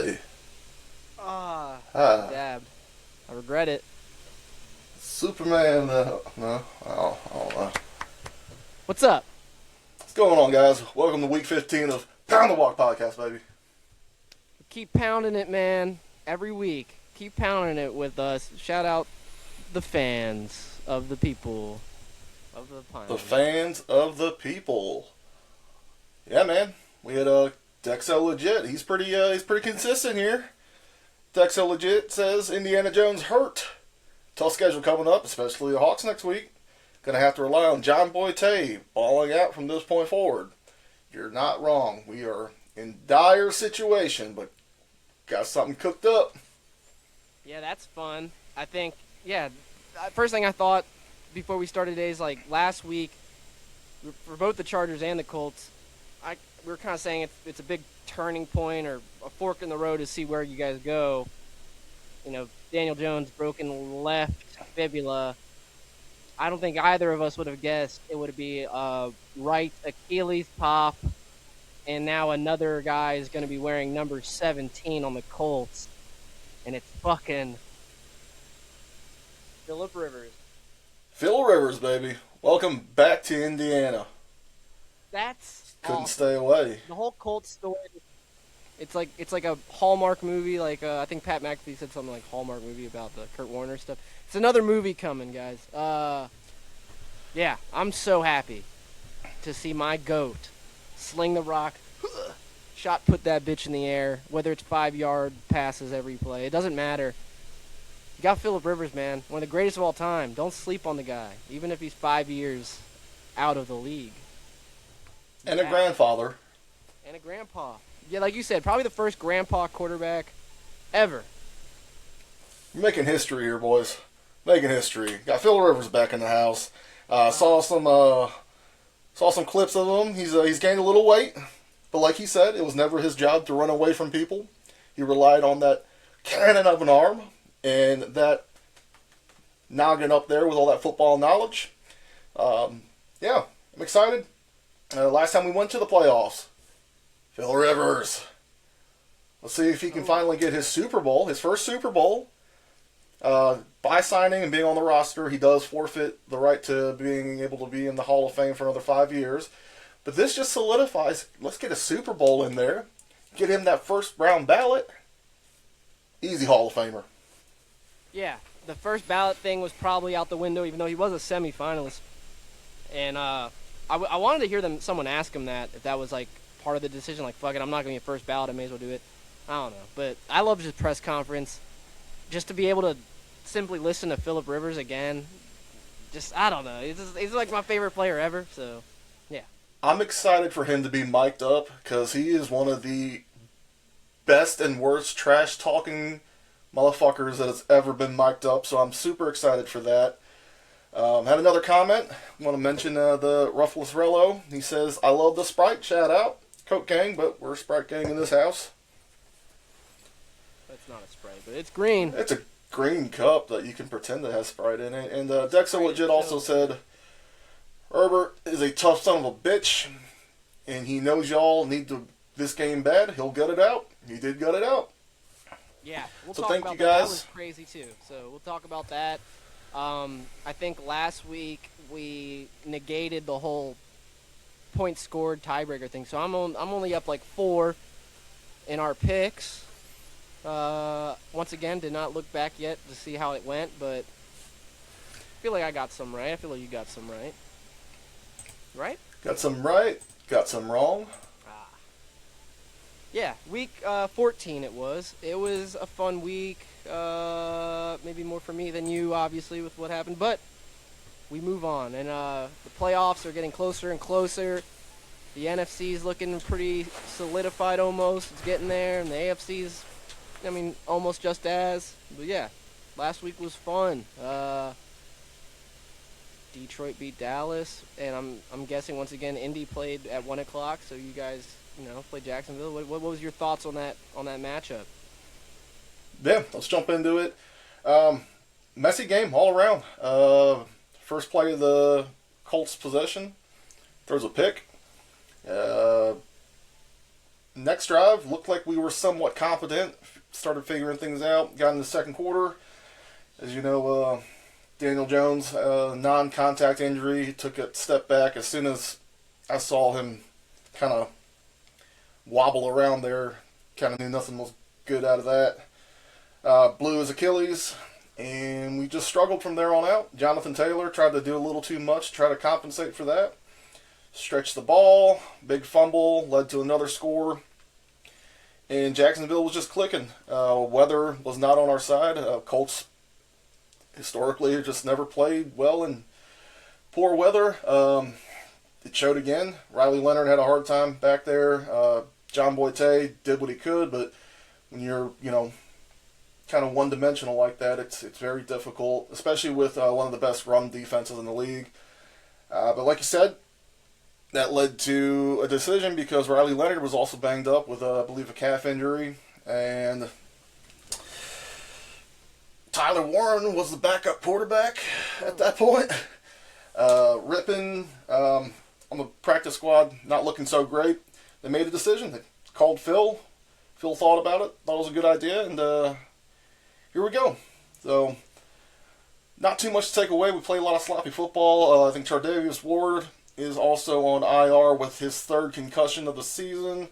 Hey. Ah. Dabbed. I regret it. Superman. No, I don't know. What's up? What's going on, guys? Welcome to week 15 of Pound the Walk podcast, baby. Keep pounding it, man. Every week. Keep pounding it with us. Shout out the fans of the people of the Pine. The fans of the people. Yeah, man. We had Dexo Legit. He's pretty consistent here. Dexo Legit says Indiana Jones hurt. Tough schedule coming up, especially the Hawks next week. Gonna have to rely on John Boyte balling out from this point forward. You're not wrong. We are in dire situation, but got something cooked up. Yeah, that's fun. I think, first thing I thought before we started today is like last week, for both the Chargers and the Colts, we were kind of saying it's a big turning point or a fork in the road to see where you guys go. You know, Daniel Jones broken left fibula. I don't think either of us would have guessed it would be right Achilles pop, and now another guy is going to be wearing number 17 on the Colts, and it's fucking Philip Rivers. Phil Rivers, baby. Welcome back to Indiana. That's Couldn't awesome. stay away. The whole Colts story. It's like a Hallmark movie. Like I think Pat McAfee said something like Hallmark movie about the Kurt Warner stuff. It's another movie coming, guys. Yeah, I'm so happy to see my goat sling the rock, shot put that bitch in the air. Whether it's 5-yard passes every play, it doesn't matter. You got Philip Rivers, man, one of the greatest of all time. Don't sleep on the guy, even if he's 5 years out of the league. And a grandfather. And a grandpa. Yeah, like you said, probably the first grandpa quarterback ever. You're making history here, boys. Making history. Got Phil Rivers back in the house. Saw some clips of him. He's gained a little weight, but like he said, it was never his job to run away from people. He relied on that cannon of an arm and that noggin up there with all that football knowledge. Yeah, I'm excited. Last time we went to the playoffs, Phil Rivers. Let's see if he can finally get his Super Bowl, his first Super Bowl. By signing and being on the roster, he does forfeit the right to being able to be in the Hall of Fame for another 5 years. But this just solidifies, let's get a Super Bowl in there. Get him that first round ballot. Easy Hall of Famer. Yeah, the first ballot thing was probably out the window, even though he was a semifinalist. And I wanted to hear someone ask him that, if that was like part of the decision, like, fuck it, I'm not going to get first ballot, I may as well do it. I don't know. But I love his press conference. Just to be able to simply listen to Philip Rivers again, I don't know. He's like my favorite player ever, so, yeah. I'm excited for him to be mic'd up because he is one of the best and worst trash-talking motherfuckers that has ever been mic'd up, so I'm super excited for that. Had another comment. I want to mention the Ruffles Rello. He says, I love the Sprite. Shout out. Coke Gang, but we're Sprite Gang in this house. It's not a Sprite, but it's green. It's a green cup that you can pretend to have Sprite in it. And Dexo Legit also said, Herbert is a tough son of a bitch, and he knows y'all need this game bad. He'll gut it out. He did gut it out. Yeah, we'll so talk thank about you that. guys. That was crazy, too. So we'll talk about that. I think last week we negated the whole points scored tiebreaker thing. So I'm only up like 4 in our picks. Once again, did not look back yet to see how it went, but I feel like I got some right. I feel like you got some right. Right? Got some right, got some wrong. Yeah, week 14 it was. It was a fun week. Maybe more for me than you, obviously, with what happened. But we move on. And the playoffs are getting closer and closer. The NFC is looking pretty solidified almost. It's getting there. And the AFC is, almost just as. But, yeah, last week was fun. Detroit beat Dallas. And I'm guessing, once again, Indy played at 1 o'clock. So you guys, played Jacksonville. What was your thoughts on that matchup? Yeah, let's jump into it. Messy game all around. First play of the Colts possession, throws a pick. next drive looked like we were somewhat competent. Started figuring things out. Got in the second quarter. As you know, Daniel Jones, non-contact injury. He took a step back as soon as I saw him kind of wobble around there. Kind of knew nothing was good out of that. Blew his Achilles, and we just struggled from there on out. Jonathan Taylor tried to do a little too much, try to compensate for that. Stretched the ball, big fumble, led to another score. And Jacksonville was just clicking. Weather was not on our side. Colts historically have just never played well in poor weather. It showed again. Riley Leonard had a hard time back there. John Boite did what he could, but when you're, kind of one-dimensional like that, it's very difficult, especially with one of the best run defenses in the league. But like you said, that led to a decision because Riley Leonard was also banged up with, I believe, a calf injury. And Tyler Warren was the backup quarterback at that point. Rippon on the practice squad, not looking so great. They made a decision. They called Phil. Phil thought about it, thought it was a good idea, and here we go. So, not too much to take away. We played a lot of sloppy football. I think Chardavius Ward is also on IR with his third concussion of the season.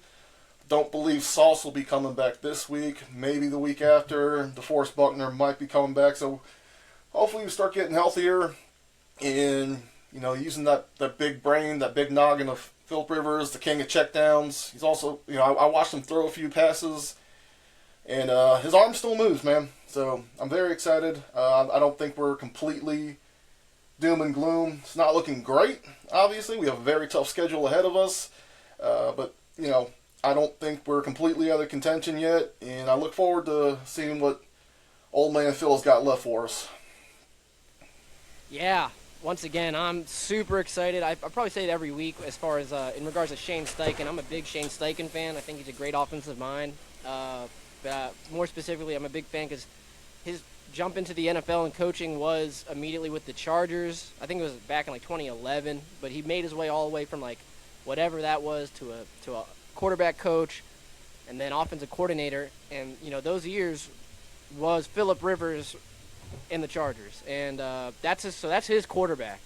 Don't believe Sauce will be coming back this week. Maybe the week after. DeForest Buckner might be coming back. So hopefully we start getting healthier and, using that big brain, that big noggin of Philip Rivers, the king of checkdowns. He's also, I watched him throw a few passes and his arm still moves, man. So I'm very excited. I don't think we're completely doom and gloom. It's not looking great, obviously. We have a very tough schedule ahead of us. But, I don't think we're completely out of contention yet. And I look forward to seeing what old man Phil's got left for us. Yeah. Once again, I'm super excited. I probably say it every week as far as in regards to Shane Steichen. I'm a big Shane Steichen fan. I think he's a great offensive mind. But more specifically, I'm a big fan because his jump into the NFL and coaching was immediately with the Chargers. I think it was back in 2011, but he made his way all the way from whatever that was to a quarterback coach and then offensive coordinator. And those years was Philip Rivers in the Chargers, and that's his quarterback.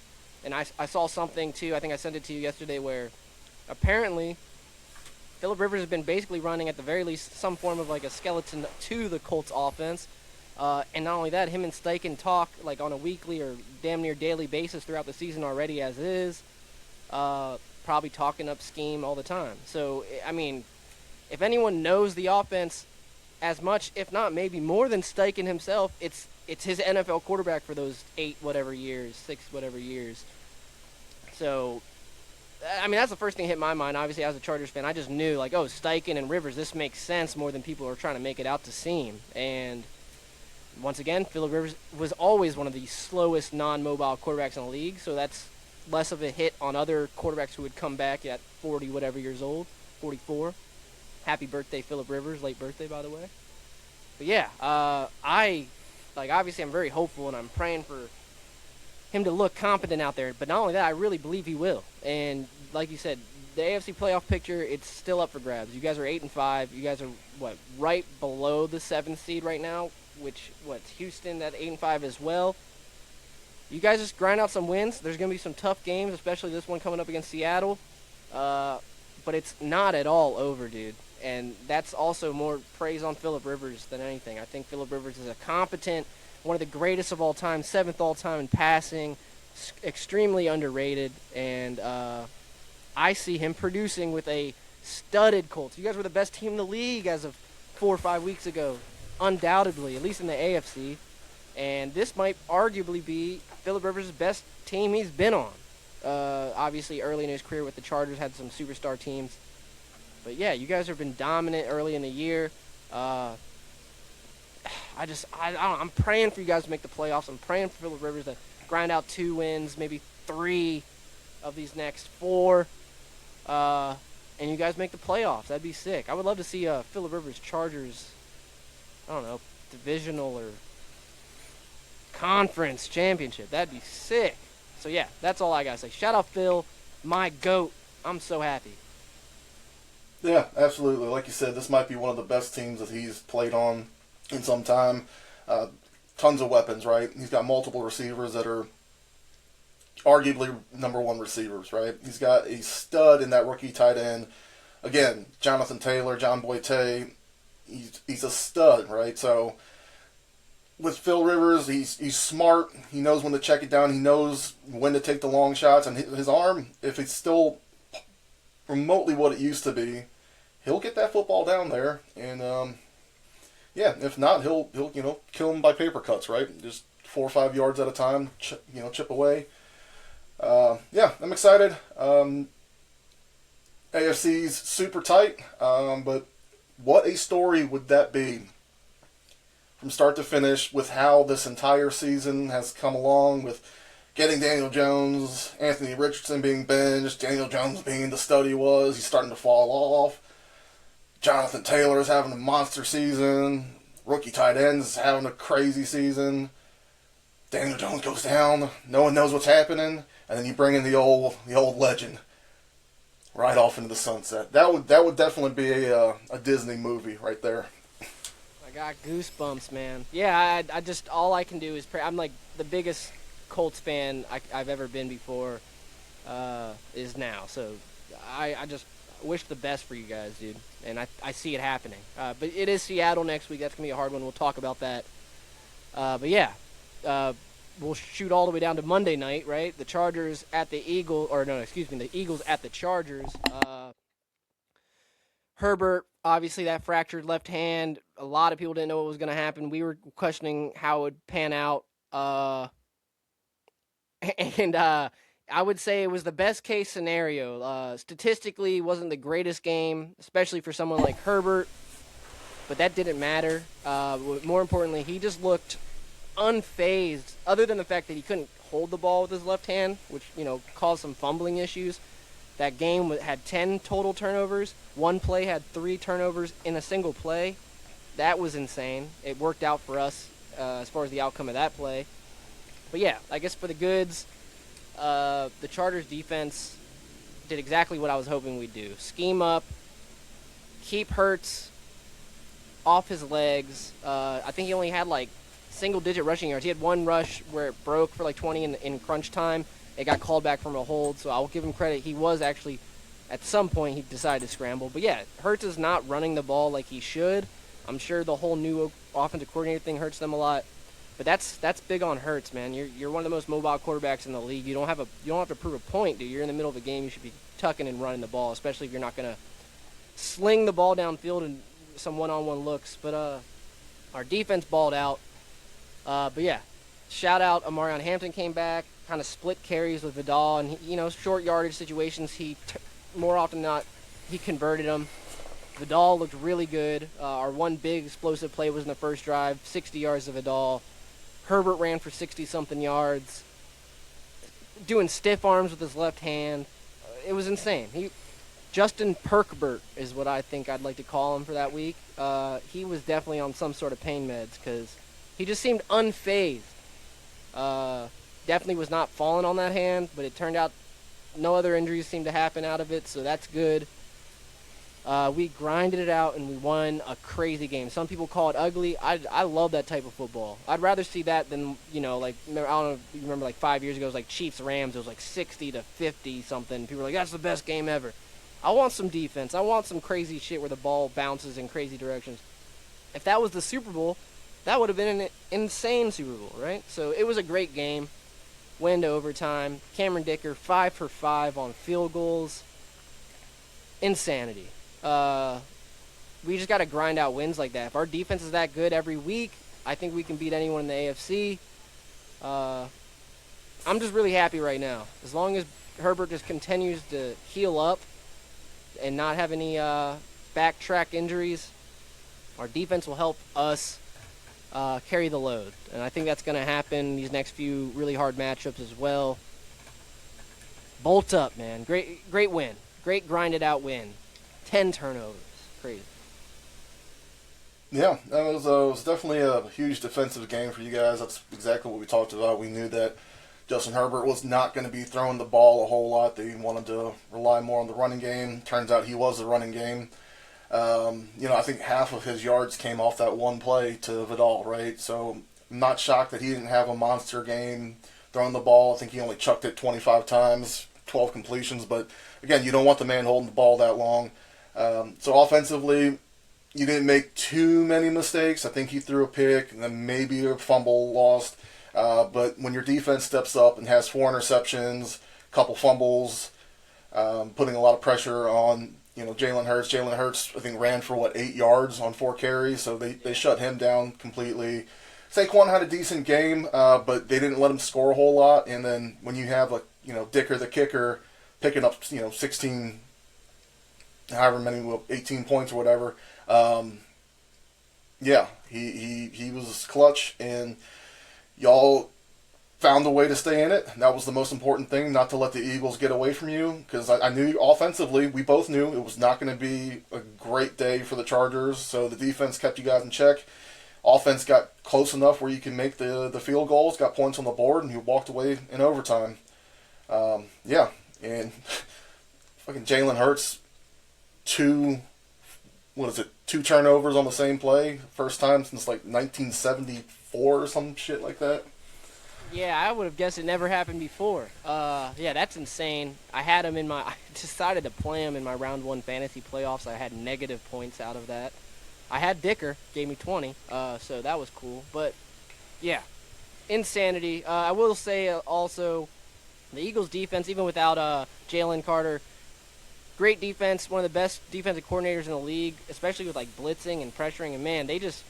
And I saw something too. I think I sent it to you yesterday where apparently Philip Rivers has been basically running at the very least some form of a skeleton to the Colts offense. And not only that, him and Steichen talk on a weekly or damn near daily basis throughout the season already as is. Probably talking up scheme all the time. So, if anyone knows the offense as much, if not maybe more than Steichen himself, it's his NFL quarterback for those 6 whatever years. So, that's the first thing that hit my mind. Obviously, as a Chargers fan, I just knew, Steichen and Rivers, this makes sense more than people are trying to make it out to seem. And once again, Philip Rivers was always one of the slowest non-mobile quarterbacks in the league, so that's less of a hit on other quarterbacks who would come back at 40 whatever years old, 44. Happy birthday, Philip Rivers. Late birthday, by the way. But yeah, obviously I'm very hopeful and I'm praying for him to look competent out there. But not only that, I really believe he will. And like you said, the AFC playoff picture, it's still up for grabs. You guys are 8-5. You guys are, right below the 7th seed right now, Houston at 8-5 as well. You guys just grind out some wins. There's going to be some tough games, especially this one coming up against Seattle. But it's not at all over, dude. And that's also more praise on Philip Rivers than anything. I think Philip Rivers is a competent, one of the greatest of all time, 7th all time in passing, extremely underrated. And I see him producing with a studded Colts. You guys were the best team in the league as of 4 or 5 weeks ago, undoubtedly, at least in the AFC. And this might arguably be Philip Rivers' best team he's been on. Obviously, early in his career with the Chargers, had some superstar teams. But yeah, you guys have been dominant early in the year. I'm praying for you guys to make the playoffs. I'm praying for Philip Rivers to grind out 2 wins, maybe 3 of these next 4. And you guys make the playoffs. That'd be sick. I would love to see Philip Rivers Chargers, divisional or conference championship. That'd be sick. So yeah, that's all I gotta say. Shout out Phil, my GOAT. I'm so happy. Yeah, absolutely. Like you said, this might be one of the best teams that he's played on in some time. Uh, Tons of weapons, right? He's got multiple receivers that are arguably number one receivers, right? He's got a stud in that rookie tight end. Again, Jonathan Taylor, John Boyte, he's a stud, right? So with Phil Rivers, he's smart. He knows when to check it down. He knows when to take the long shots. And his arm, if it's still remotely what it used to be, he'll get that football down there. And yeah, if not, he'll kill him by paper cuts, right? Just 4 or 5 yards at a time, chip away. Yeah, I'm excited. AFC's super tight, but what a story would that be from start to finish with how this entire season has come along with getting Daniel Jones, Anthony Richardson being benched, Daniel Jones being the stud he was, he's starting to fall off. Jonathan Taylor is having a monster season. Rookie tight ends is having a crazy season. Daniel Jones goes down. No one knows what's happening, and then you bring in the old legend right off into the sunset. That would definitely be a Disney movie right there. I got goosebumps, man. Yeah, I just all I can do is pray. I'm like the biggest Colts fan I've ever been before. Is now. So I just wish the best for you guys, dude. And I see it happening. But it is Seattle next week. That's gonna be a hard one. We'll talk about that. But yeah. We'll shoot all the way down to Monday night, right? The Chargers at the Eagles, the Eagles at the Chargers. Herbert, obviously that fractured left hand. A lot of people didn't know what was going to happen. We were questioning how it would pan out. And I would say it was the best case scenario. Statistically, it wasn't the greatest game, especially for someone like Herbert. But that didn't matter. More importantly, he just looked unfazed, other than the fact that he couldn't hold the ball with his left hand, which caused some fumbling issues. That game had 10 total turnovers. One play had 3 turnovers in a single play. That was insane. It worked out for us as far as the outcome of that play. But yeah, I guess for the goods, the Chargers defense did exactly what I was hoping we'd do. Scheme up, keep Hurts off his legs. I think he only had like single-digit rushing yards. He had one rush where it broke for like 20 in crunch time. It got called back from a hold, so I'll give him credit. He was actually, at some point, he decided to scramble. But yeah, Hurts is not running the ball like he should. I'm sure the whole new offensive coordinator thing hurts them a lot. But that's big on Hurts, man. You're one of the most mobile quarterbacks in the league. You don't have to prove a point, dude. You're in the middle of a game. You should be tucking and running the ball, especially if you're not gonna sling the ball downfield in some one-on-one looks. But our defense balled out. But yeah, shout out Amarion Hampton came back, kind of split carries with Vidal, and short yardage situations. More often than not, he converted them. Vidal looked really good. Our one big explosive play was in the first drive, 60 yards of Vidal. Herbert ran for 60-something yards, doing stiff arms with his left hand. It was insane. Justin Perkbert is what I think I'd like to call him for that week. He was definitely on some sort of pain meds because he just seemed unfazed. Definitely was not falling on that hand, but it turned out no other injuries seemed to happen out of it, so that's good. We grinded it out, and we won a crazy game. Some people call it ugly. I love that type of football. I'd rather see that than, I don't know if you remember like 5 years ago, it was like Chiefs-Rams. It was like 60-50 something. People were like, that's the best game ever. I want some defense. I want some crazy shit where the ball bounces in crazy directions. If that was the Super Bowl, that would have been an insane Super Bowl, right? So it was a great game. Went to overtime. Cameron Dicker, 5 for 5 on field goals. Insanity. We just got to grind out wins like that. If our defense is that good every week, I think we can beat anyone in the AFC. I'm just really happy right now. As long as Herbert just continues to heal up and not have any backtrack injuries, our defense will help us carry the load. And I think that's going to happen these next few really hard matchups as well. Bolt up, man. Great win. Great grinded out win. 10 turnovers. Crazy. Yeah, that was definitely a huge defensive game for you guys. That's exactly what we talked about. We knew that Justin Herbert was not going to be throwing the ball a whole lot. They wanted to rely more on the running game. Turns out he was the running game. I think half of his yards came off that one play to Vidal, right? So I'm not shocked that he didn't have a monster game throwing the ball. I think he only chucked it 25 times, 12 completions. But again, you don't want the man holding the ball that long. So offensively, you didn't make too many mistakes. I think he threw a pick and then maybe a fumble lost. But when your defense steps up and has 4 interceptions, a couple fumbles, putting a lot of pressure on Jalen Hurts. Jalen Hurts, I think, ran for 8 yards on 4 carries, so they shut him down completely. Saquon had a decent game, but they didn't let him score a whole lot. And then when you have Dicker the kicker picking up 16, however many, 18 points or whatever. He was clutch, and y'all found a way to stay in it. That was the most important thing, not to let the Eagles get away from you, because I knew offensively, we both knew it was not going to be a great day for the Chargers, so the defense kept you guys in check. Offense got close enough where you can make the field goals, got points on the board, and you walked away in overtime. And fucking Jalen Hurts, 2 turnovers on the same play, first time since 1974 or some shit like that. Yeah, I would have guessed it never happened before. That's insane. I decided to play him in my round 1 fantasy playoffs. I had negative points out of that. I had Dicker, gave me 20, so that was cool. But, yeah, insanity. I will say also, the Eagles' defense, even without Jalen Carter, great defense, one of the best defensive coordinators in the league, especially with blitzing and pressuring. And, man, it was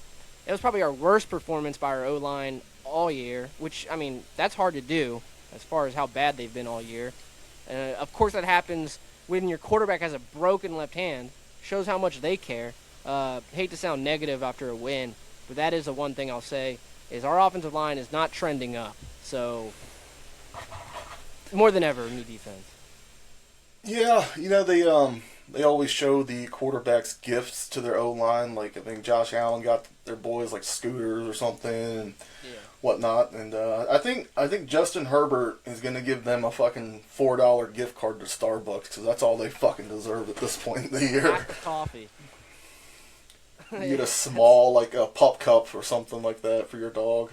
probably our worst performance by our O-line all year, which, that's hard to do as far as how bad they've been all year. Of course, that happens when your quarterback has a broken left hand. Shows how much they care. Hate to sound negative after a win, but that is the one thing I'll say, is our offensive line is not trending up. So, more than ever, new defense. Yeah, they always show the quarterback's gifts to their O-line. I think Josh Allen got their boys scooters or something and whatnot. And I think Justin Herbert is going to give them a fucking $4 gift card to Starbucks, because that's all they fucking deserve at this point in the year. Pack of coffee. You get a small, a pup cup or something like that for your dog.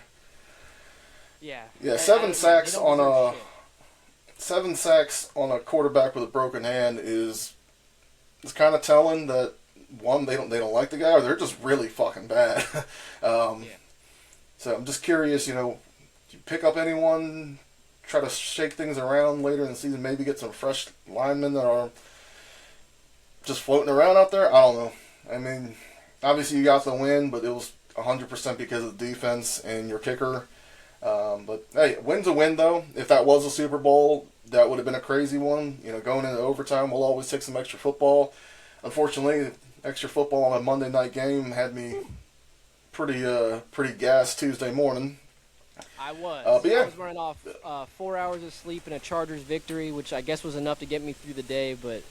Yeah. Yeah, 7 sacks on a quarterback with a broken hand is kind of telling that, one, they don't like the guy, or they're just really fucking bad. So I'm just curious, do you pick up anyone, try to shake things around later in the season, maybe get some fresh linemen that are just floating around out there? I don't know. Obviously you got the win, but it was 100% because of the defense and your kicker. But hey, win's a win, though. If that was a Super Bowl, that would have been a crazy one. Going into overtime, we'll always take some extra football. Unfortunately, extra football on a Monday night game had me pretty gassed Tuesday morning. I was. But yeah. I was running off 4 hours of sleep in a Chargers victory, which I guess was enough to get me through the day. But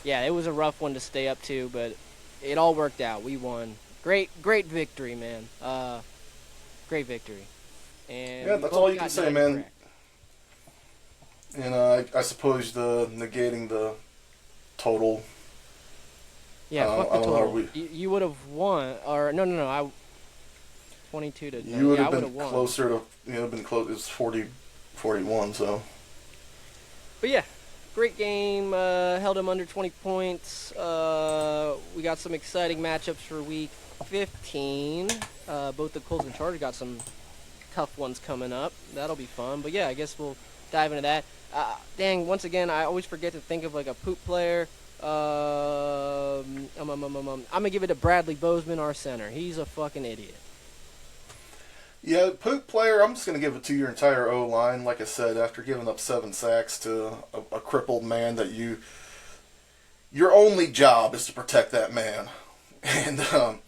yeah, it was a rough one to stay up to, but it all worked out. We won. Great victory, man. Great victory. And yeah, that's all you can say, man. And I suppose negating the total. Yeah, fuck the total. You would have won, or no. 22 to. You would have been won. closer to. Been close. It was 40-41. So. But yeah, great game. Held them under 20 points. We got some exciting matchups for week 15. Both the Colts and Chargers got some tough ones coming up. That'll be fun. But yeah, I guess we'll dive into that. Once again, I always forget to think of a poop player. I'm gonna give it to Bradley Bozeman, our center. He's a fucking idiot. Yeah, poop player, I'm just going to give it to your entire O-line. Like I said, after giving up 7 sacks to a crippled man that your only job is to protect that man. And, so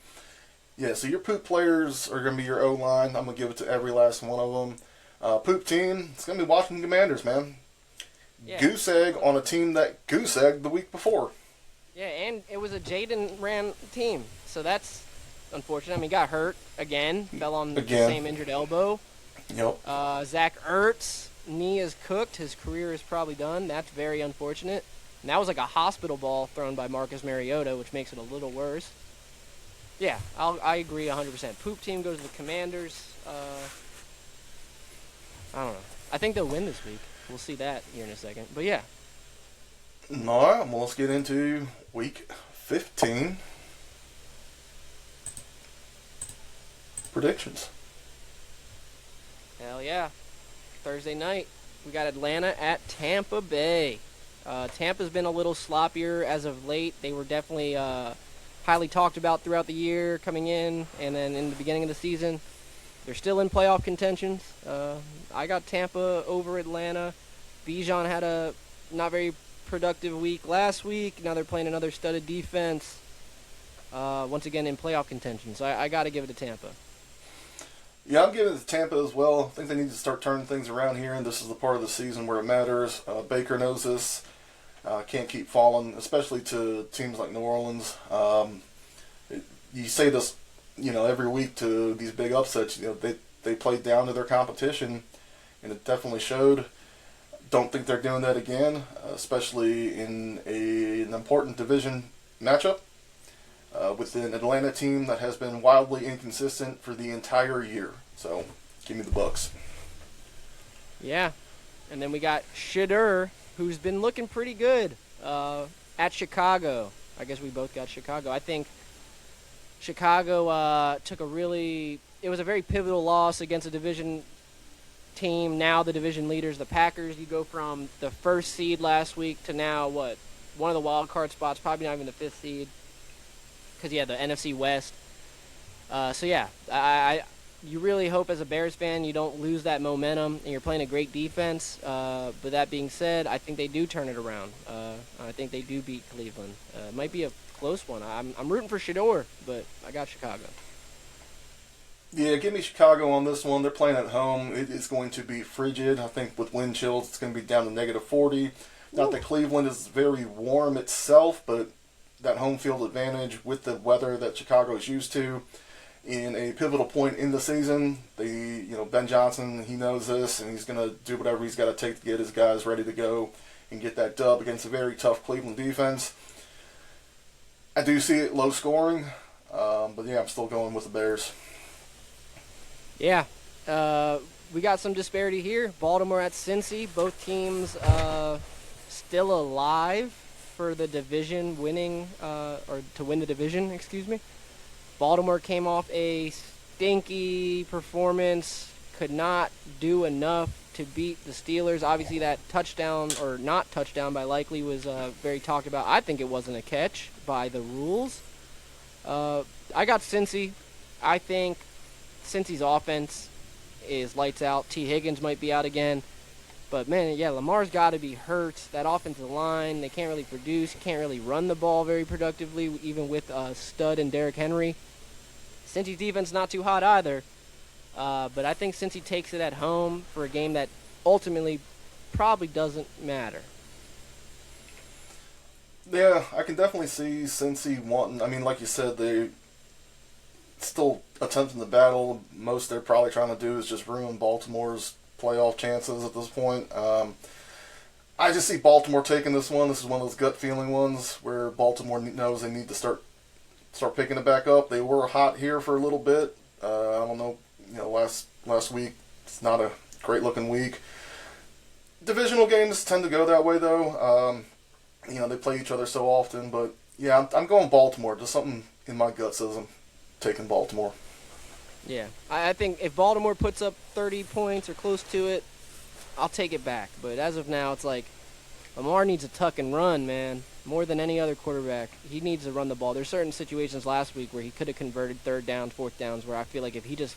your poop players are going to be your O-line. I'm going to give it to every last one of them. Poop team, it's going to be Washington Commanders, man. Yeah. Goose egg on a team that goose egged the week before. Yeah, and it was a Jaden ran team, so that's unfortunate. Got hurt again, fell on the same injured elbow. Yep. Zach Ertz knee is cooked. His career is probably done. That's very unfortunate. And that was like a hospital ball thrown by Marcus Mariota, which makes it a little worse. Yeah, I agree 100%. Poop team goes to the Commanders. I don't know. I think they'll win this week. We'll see that here in a second. But yeah. All right, well, let's get into week 15 predictions. Hell yeah. Thursday night, we got Atlanta at Tampa Bay. Tampa's been a little sloppier as of late. They were definitely highly talked about throughout the year coming in, and then in the beginning of the season. They're still in playoff contentions. I got Tampa over Atlanta. Bijan had a not very productive week last week. Now they're playing another studded defense. Once again in playoff contention. So I got to give it to Tampa. Yeah, I'm giving it to Tampa as well. I think they need to start turning things around here, and this is the part of the season where it matters. Baker knows this. Can't keep falling, especially to teams like New Orleans. You say this, every week to these big upsets. They played down to their competition, and it definitely showed. Don't think they're doing that again, especially in an important division matchup with an Atlanta team that has been wildly inconsistent for the entire year. So, give me the Bucks. Yeah, and then we got Shedeur, who's been looking pretty good at Chicago. I guess we both got Chicago. I think Chicago took it was a very pivotal loss against a division team. Now the division leaders, the Packers. You go from the first seed last week to now, one of the wild card spots, probably not even the fifth seed. Because, the NFC West. You really hope as a Bears fan you don't lose that momentum, and you're playing a great defense. But that being said, I think they do turn it around. I think they do beat Cleveland. It might be a close one. I'm rooting for Shedeur, but I got Chicago. Yeah, give me Chicago on this one. They're playing at home. It is going to be frigid. I think with wind chills, it's going to be down to negative 40. Not that Cleveland is very warm itself, but that home field advantage with the weather that Chicago is used to in a pivotal point in the season. Ben Johnson, he knows this, and he's going to do whatever he's got to take to get his guys ready to go and get that dub against a very tough Cleveland defense. I do see it low scoring, but yeah, I'm still going with the Bears. Yeah, we got some disparity here. Baltimore at Cincy. Both teams still alive for the division winning, or to win the division, excuse me. Baltimore came off a stinky performance, could not do enough to beat the Steelers. Obviously that touchdown, or not touchdown by Likely, was very talked about. I think it wasn't a catch by the rules. I got Cincy. I think Cincy's offense is lights out. T. Higgins might be out again. But, man, yeah, Lamar's got to be hurt. That offensive line, they can't really produce, can't really run the ball very productively, even with Stud and Derrick Henry. Cincy's defense not too hot either. But I think Cincy takes it at home for a game that ultimately probably doesn't matter. Yeah, I can definitely see Cincy wanting, like you said, they still attempting the battle. Most they're probably trying to do is just ruin Baltimore's playoff chances at this point. I just see Baltimore taking this one. This is one of those gut feeling ones where Baltimore knows they need to start picking it back up. They were hot here for a little bit. I don't know, last week it's not a great looking week. Divisional games tend to go that way though. They play each other so often, but yeah, I'm going Baltimore. Just something in my gut says I'm taking Baltimore. Yeah, I think if Baltimore puts up 30 points or close to it, I'll take it back. But as of now, it's like Lamar needs to tuck and run, man, more than any other quarterback. He needs to run the ball. There's certain situations last week where he could have converted third downs, fourth downs, where I feel like if he just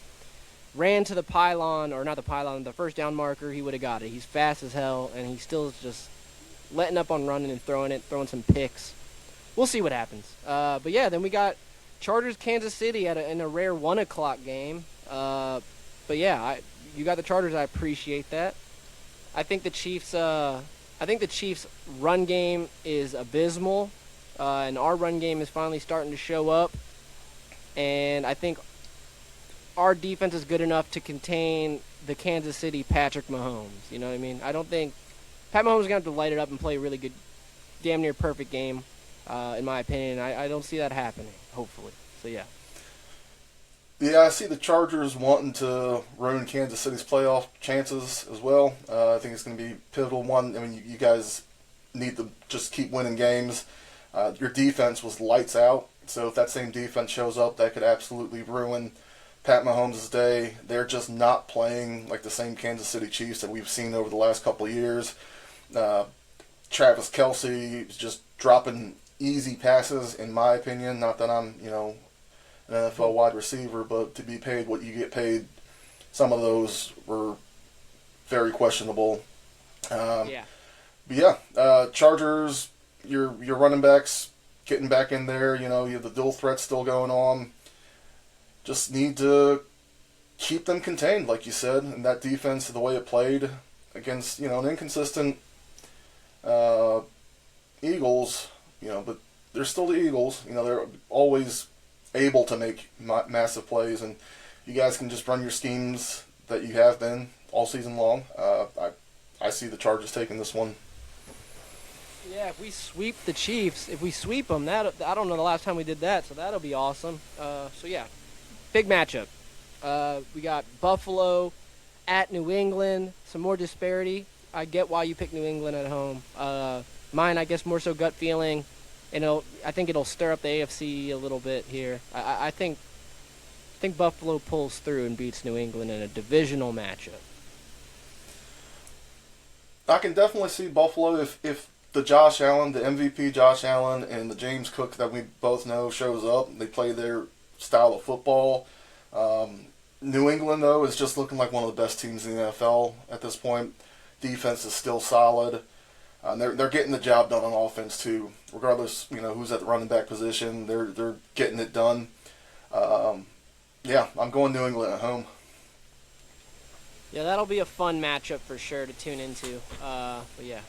ran to the pylon, or not the pylon, the first down marker, he would have got it. He's fast as hell, and he's still just letting up on running and throwing some picks. We'll see what happens. But yeah, then we got Chargers, Kansas City in a rare 1 o'clock game. But yeah, you got the Chargers. I appreciate that. I think the Chiefs' run game is abysmal, and our run game is finally starting to show up. And I think our defense is good enough to contain the Kansas City Patrick Mahomes. You know what I mean? I don't think Pat Mahomes is going to have to light it up and play a really good, damn near perfect game, in my opinion. I don't see that happening, hopefully. So, yeah. Yeah, I see the Chargers wanting to ruin Kansas City's playoff chances as well. I think it's going to be a pivotal one. I mean, you guys need to just keep winning games. Your defense was lights out, so if that same defense shows up, that could absolutely ruin Pat Mahomes' day. They're just not playing like the same Kansas City Chiefs that we've seen over the last couple of years. Travis Kelce is just dropping easy passes, in my opinion. Not that I'm, an NFL wide receiver, but to be paid what you get paid, some of those were very questionable. Yeah. But yeah, Chargers, your running backs getting back in there. You have the dual threat still going on. Just need to keep them contained, like you said, and that defense, the way it played against an inconsistent Eagles. But they're still the Eagles. They're always able to make massive plays, and you guys can just run your schemes that you have been all season long. I see the Chargers taking this one. Yeah, if we sweep the Chiefs, if we sweep them, I don't know the last time we did that, so that'll be awesome. So yeah, big matchup. We got Buffalo at New England. Some more disparity. I get why you picked New England at home. Mine, I guess, more so gut feeling. And I think it'll stir up the AFC a little bit here. I think Buffalo pulls through and beats New England in a divisional matchup. I can definitely see Buffalo if the Josh Allen, the MVP Josh Allen, and the James Cook that we both know shows up. They play their style of football. New England, though, is just looking like one of the best teams in the NFL at this point. Defense is still solid. They're getting the job done on offense too, regardless who's at the running back position. They're getting it done. Yeah, I'm going New England at home. Yeah, that'll be a fun matchup for sure to tune into. But yeah,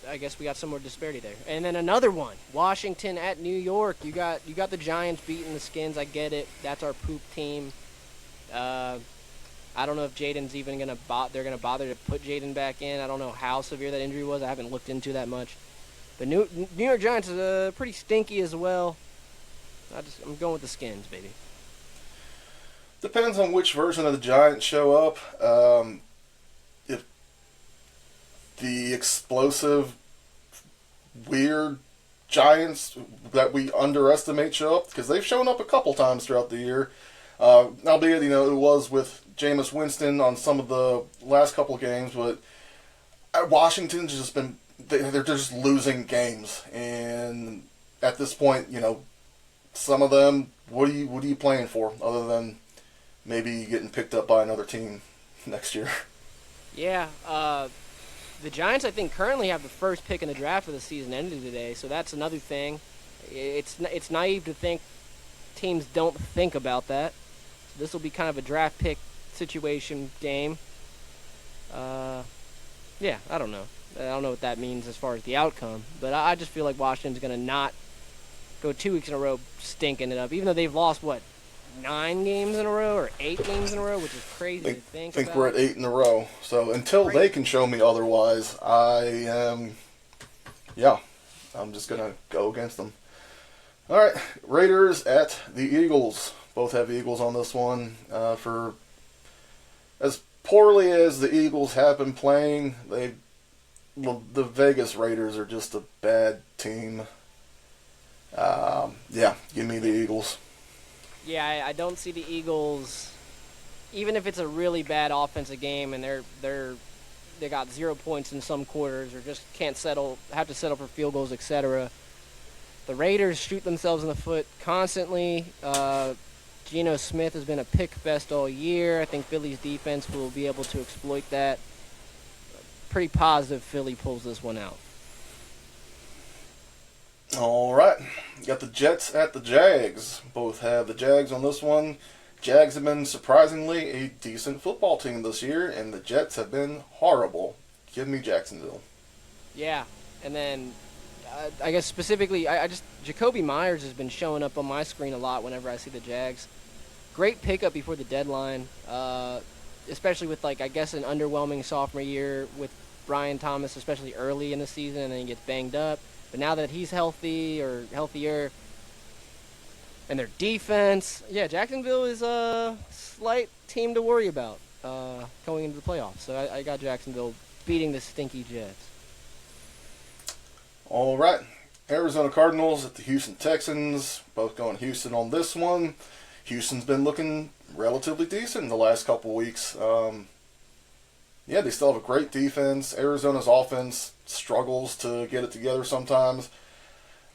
I guess we got some more disparity there. And then another one, Washington at New York. You got the Giants beating the Skins. I get it. That's our poop team. I don't know if Jaden's even they're gonna bother to put Jaden back in. I don't know how severe that injury was. I haven't looked into that much. But New York Giants is pretty stinky as well. I'm going with the Skins, baby. Depends on which version of the Giants show up. If the explosive, weird Giants that we underestimate show up, because they've shown up a couple times throughout the year. Albeit, it was with Jameis Winston on some of the last couple of games, but Washington's just been, they're just losing games. And at this point, some of them, what are you playing for other than maybe getting picked up by another team next year? Yeah, the Giants, I think, currently have the first pick in the draft of the season ended today, so that's another thing. It's naive to think teams don't think about that. This will be kind of a draft pick situation game. Yeah, I don't know. I don't know what that means as far as the outcome, but I just feel like Washington's going to not go 2 weeks in a row stinking it up, even though they've lost, 9 games in a row or 8 games in a row, which is crazy to think about. I think we're at 8 in a row. So until they can show me otherwise, I'm just going to go against them. All right, Raiders at the Eagles. Both have Eagles on this one. For as poorly as the Eagles have been playing, the Vegas Raiders are just a bad team. Give me the Eagles. Yeah, I don't see the Eagles, even if it's a really bad offensive game and they got 0 points in some quarters or just have to settle for field goals, etc. The Raiders shoot themselves in the foot constantly. Geno Smith has been a pick fest all year. I think Philly's defense will be able to exploit that. Pretty positive Philly pulls this one out. All right. Got the Jets at the Jags. Both have the Jags on this one. Jags have been surprisingly a decent football team this year, and the Jets have been horrible. Give me Jacksonville. Yeah, and then I guess specifically, Jacoby Myers has been showing up on my screen a lot whenever I see the Jags. great pickup before the deadline, especially with like I guess an underwhelming sophomore year with Brian Thomas, especially early in the season, and then he gets banged up. But now that he's healthy or healthier, and their defense, yeah, Jacksonville is a slight team to worry about going into the playoffs. So I got Jacksonville beating the stinky Jets. All right. Arizona Cardinals at the Houston Texans. Both going Houston on this one. Houston's been looking relatively decent in the last couple weeks. Yeah, they still have a great defense. Arizona's offense struggles to get it together sometimes.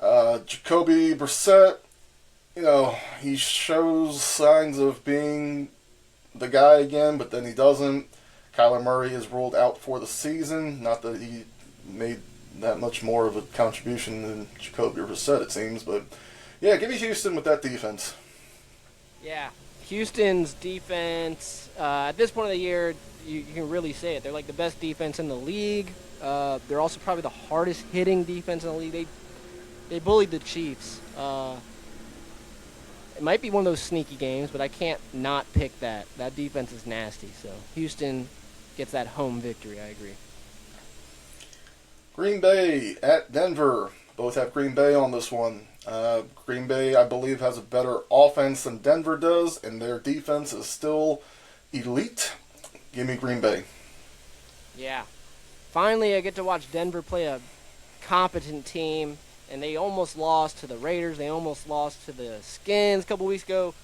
Jacoby Brissett, he shows signs of being the guy again, but then he doesn't. Kyler Murray is ruled out for the season. Not that he made that much more of a contribution than Jacoby Brissett, it seems. But, yeah, give me Houston with that defense. Yeah, Houston's defense, at this point of the year, you can really say it. They're like the best defense in the league. They're also probably the hardest hitting defense in the league. They bullied the Chiefs. It might be one of those sneaky games, but I can't not pick that. That defense is nasty. So Houston gets that home victory. I agree. Green Bay at Denver. Both have Green Bay on this one. Green Bay, I believe, has a better offense than Denver does, and their defense is still elite. Give me Green Bay. Yeah. Finally, I get to watch Denver play a competent team, and they almost lost to the Raiders. They almost lost to the Skins a couple weeks ago.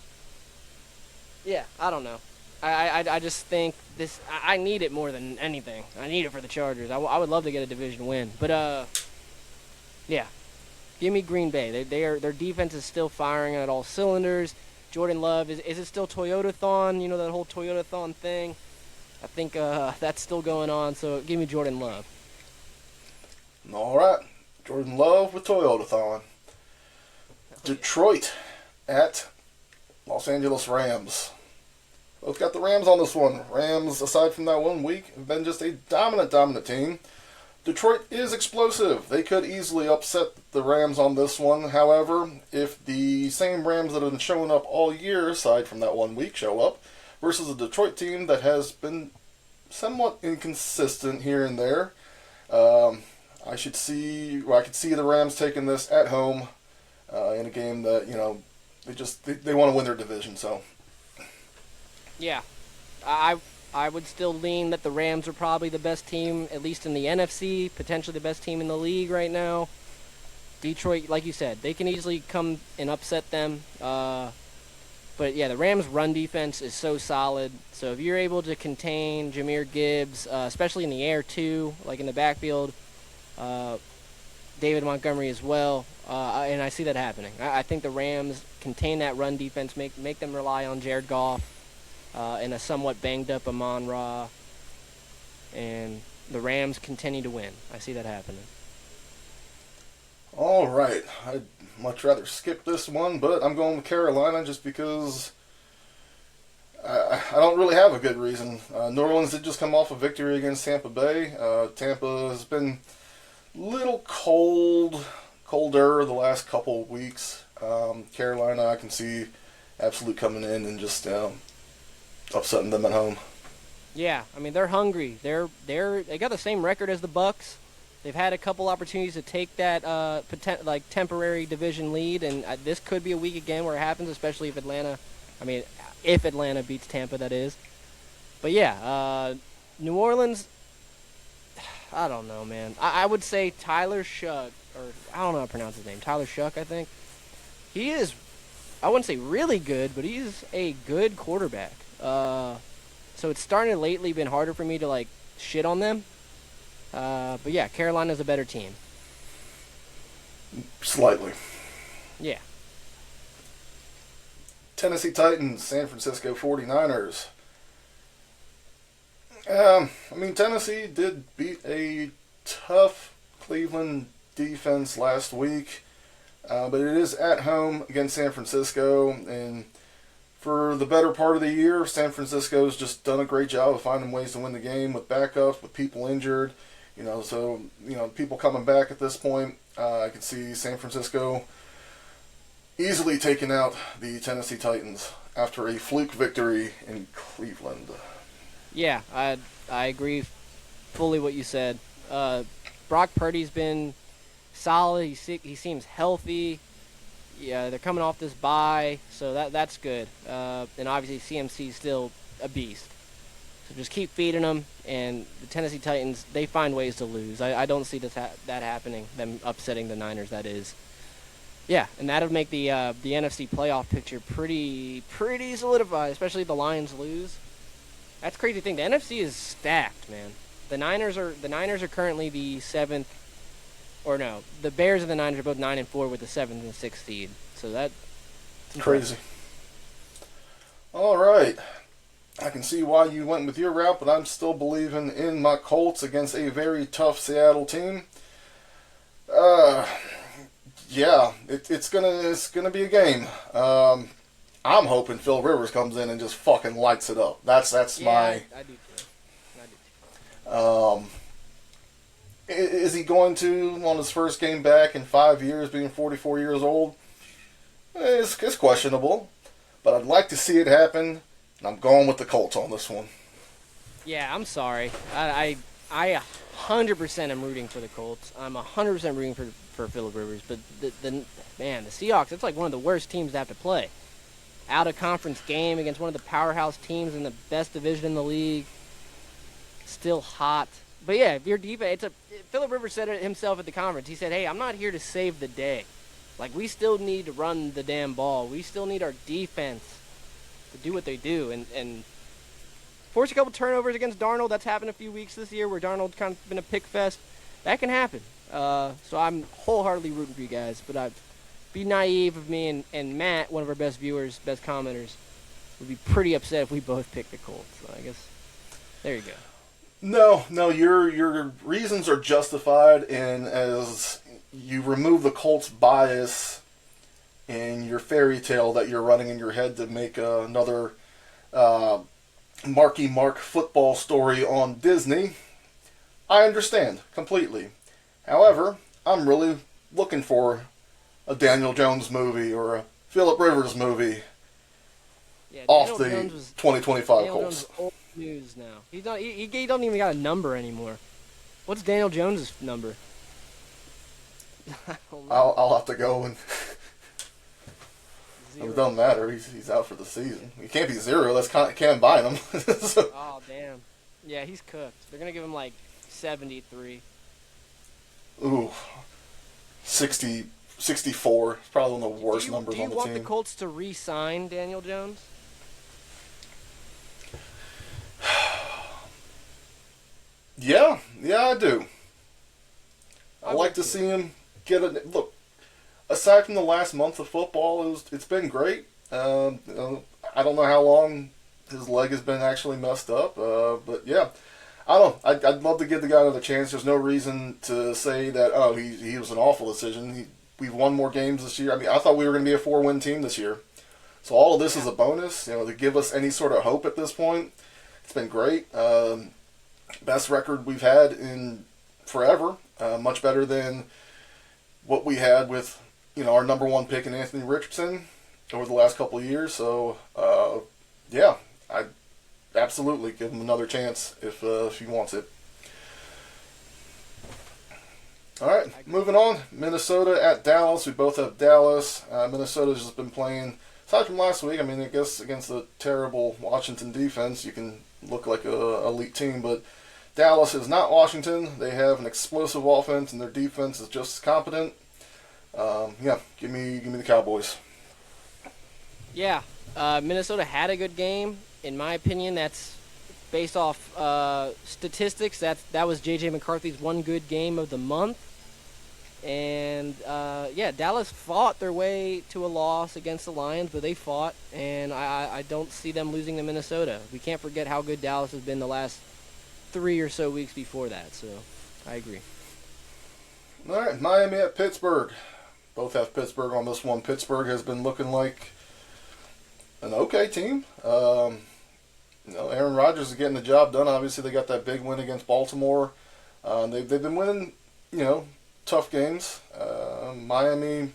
Yeah, I don't know. I just think this. I need it more than anything. I need it for the Chargers. I would love to get a division win, but yeah, give me Green Bay. Their defense is still firing at all cylinders. Jordan Love is it still Toyota-thon? You know that whole Toyota-thon thing. I think that's still going on. So give me Jordan Love. All right, Jordan Love with Toyota-thon. Detroit at Los Angeles Rams. Both got the Rams on this one. Rams, aside from that 1 week, have been just a dominant team. Detroit is explosive. They could easily upset the Rams on this one. However, if the same Rams that have been showing up all year, aside from that 1 week, show up, versus a Detroit team that has been somewhat inconsistent here and there, I could see the Rams taking this at home in a game that they want to win their division. So. Yeah, I would still lean that the Rams are probably the best team, at least in the NFC, potentially the best team in the league right now. Detroit, like you said, they can easily come and upset them. But yeah, the Rams' run defense is so solid. So if you're able to contain Jahmyr Gibbs, especially in the air too, like in the backfield, David Montgomery as well, and I see that happening. I think the Rams contain that run defense, make them rely on Jared Goff. And a somewhat banged-up Amon-Ra, and the Rams continue to win. I see that happening. All right. I'd much rather skip this one, but I'm going with Carolina just because I don't really have a good reason. New Orleans did just come off a victory against Tampa Bay. Tampa has been a little colder the last couple of weeks. Carolina, I can see absolute coming in and just upsetting them at home. Yeah, I mean they're hungry. They got the same record as the Bucks. They've had a couple opportunities to take that temporary division lead, and this could be a week again where it happens, especially if Atlanta beats Tampa, that is. But yeah, New Orleans. I don't know, man. I would say Tyler Shuck, or I don't know how to pronounce his name. Tyler Shuck, I think. He is. I wouldn't say really good, but he's a good quarterback. So it's starting to lately been harder for me to shit on them. But yeah, Carolina's a better team. Slightly. Yeah. Tennessee Titans, San Francisco 49ers. Tennessee did beat a tough Cleveland defense last week, but it is at home against San Francisco, and for the better part of the year, San Francisco's just done a great job of finding ways to win the game with backups, with people injured. People coming back at this point. I can see San Francisco easily taken out the Tennessee Titans after a fluke victory in Cleveland. Yeah, I agree fully what you said. Brock Purdy's been solid. He seems healthy. Yeah, they're coming off this bye, so that's good. And obviously CMC's still a beast. So just keep feeding them. And the Tennessee Titans, they find ways to lose. I don't see that happening. Them upsetting the Niners. That is. Yeah, and that'll make the NFC playoff picture pretty solidified. Especially if the Lions lose. That's the crazy thing. The NFC is stacked, man. The Niners are currently the 7th, or no, the Bears and the Niners are both 9-4 with the 7th and 6th seed. So that's crazy. All right, I can see why you went with your route, but I'm still believing in my Colts against a very tough Seattle team. Yeah, it's gonna be a game. I'm hoping Phil Rivers comes in and just fucking lights it up. That's yeah, my. I do too. Is he going to on his first game back in 5 years, being 44 years old? It's questionable, but I'd like to see it happen. And I'm going with the Colts on this one. Yeah, I'm sorry. I 100% am rooting for the Colts. I'm 100% rooting for Phillip Rivers. But the Seahawks, it's like one of the worst teams to have to play. Out of conference game against one of the powerhouse teams in the best division in the league. Still hot. But yeah, if your defense, Phillip Rivers said it himself at the conference. He said, "Hey, I'm not here to save the day. Like, we still need to run the damn ball. We still need our defense to do what they do." And force a couple turnovers against Darnold. That's happened a few weeks this year where Darnold kind of been a pick fest. That can happen. So I'm wholeheartedly rooting for you guys. But I'd be naive of me and Matt, one of our best viewers, best commenters, would be pretty upset if we both picked the Colts. So I guess there you go. No, your reasons are justified, and as you remove the Colts bias in your fairy tale that you're running in your head to make another Marky Mark football story on Disney, I understand completely. However, I'm really looking for a Daniel Jones movie or a Phillip Rivers movie off the 2025 Daniel Colts. Jones is old news now. He don't even got a number anymore. What's Daniel Jones' number? I don't know. I'll have to go and. Zero. It doesn't matter. He's out for the season. He can't be zero. That's can't buy him. So. Oh damn. Yeah, he's cooked. They're gonna give him like 73. Ooh, 60, 64. It's probably one of the worst numbers on the team. Do you want the Colts to re-sign Daniel Jones? Yeah, I do. I like to see him get a look. Aside from the last month of football, it's been great. I don't know how long his leg has been actually messed up, but yeah, I don't know. I'd love to give the guy another chance. There's no reason to say that he was an awful decision. We've won more games this year. I mean, I thought we were going to be a 4-win team this year, so all of this is a bonus. To give us any sort of hope at this point. It's been great. Best record we've had in forever. Much better than what we had with our number one pick in Anthony Richardson over the last couple of years. So yeah, I absolutely give him another chance if he wants it. All right, moving on. Minnesota at Dallas. We both have Dallas. Minnesota's just been playing. Aside from last week, I mean, I guess against the terrible Washington defense, you can look like a elite team, but Dallas is not Washington. They have an explosive offense, and their defense is just as competent. Yeah, give me the Cowboys. Yeah, Minnesota had a good game. In my opinion, that's based off statistics. That was J.J. McCarthy's one good game of the month. And, yeah, Dallas fought their way to a loss against the Lions, but they fought, and I don't see them losing to Minnesota. We can't forget how good Dallas has been the last 3 or so weeks before that, so I agree. All right, Miami at Pittsburgh. Both have Pittsburgh on this one. Pittsburgh has been looking like an okay team. Aaron Rodgers is getting the job done. Obviously, they got that big win against Baltimore. They've been winning, tough games. Miami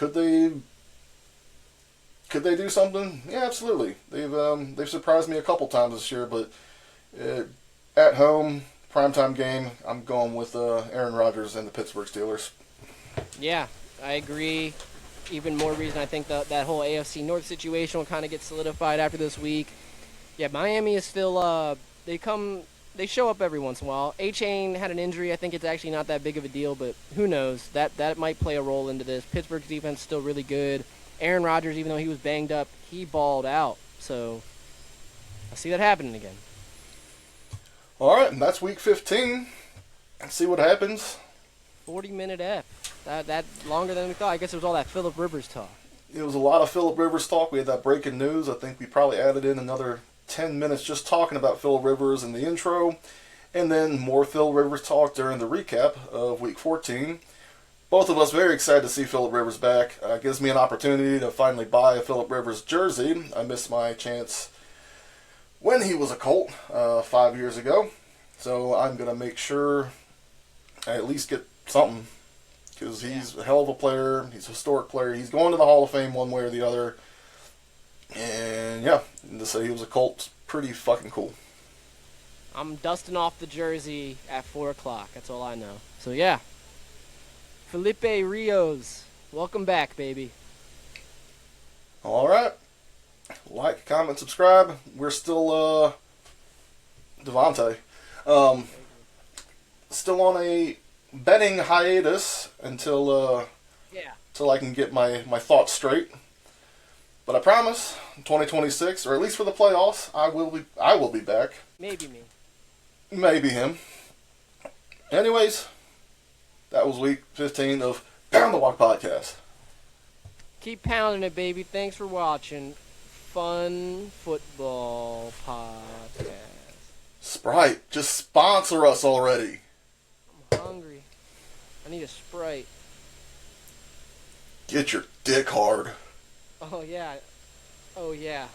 Could they do something? Yeah, absolutely. They've surprised me a couple times this year, but at home, primetime game, I'm going with Aaron Rodgers and the Pittsburgh Steelers. Yeah, I agree. Even more reason I think that whole AFC North situation will kind of get solidified after this week. Yeah, Miami is still they show up every once in a while. A-Chain had an injury. I think it's actually not that big of a deal, but who knows? That might play a role into this. Pittsburgh's defense is still really good. Aaron Rodgers, even though he was banged up, he balled out. So I see that happening again. All right, and that's week 15. Let's see what happens. 40-minute F. That longer than we thought. I guess it was all that Phillip Rivers talk. It was a lot of Phillip Rivers talk. We had that breaking news. I think we probably added in another 10 minutes just talking about Phillip Rivers in the intro, and then more Phil Rivers talk during the recap of week 14. Both of us very excited to see Phillip Rivers back. Gives me an opportunity to finally buy a Phillip Rivers jersey. I missed my chance when he was a Colt 5 years ago. So I'm going to make sure I at least get something. Because he's a hell of a player. He's a historic player. He's going to the Hall of Fame one way or the other. And yeah, to say he was a Colt's pretty fucking cool. I'm dusting off the jersey at 4 o'clock. That's all I know. So yeah. Felipe Rios, welcome back, baby. All right. Like, comment, subscribe. We're still, Devontae. Still on a betting hiatus until I can get my thoughts straight. But I promise, 2026, or at least for the playoffs, I will be back. Maybe me. Maybe him. Anyways, that was week 15 of Pound the Walk Podcast. Keep pounding it, baby. Thanks for watching. Fun Football Podcast. Sprite, just sponsor us already. I'm hungry. I need a Sprite. Get your dick hard. Oh, yeah. Oh, yeah.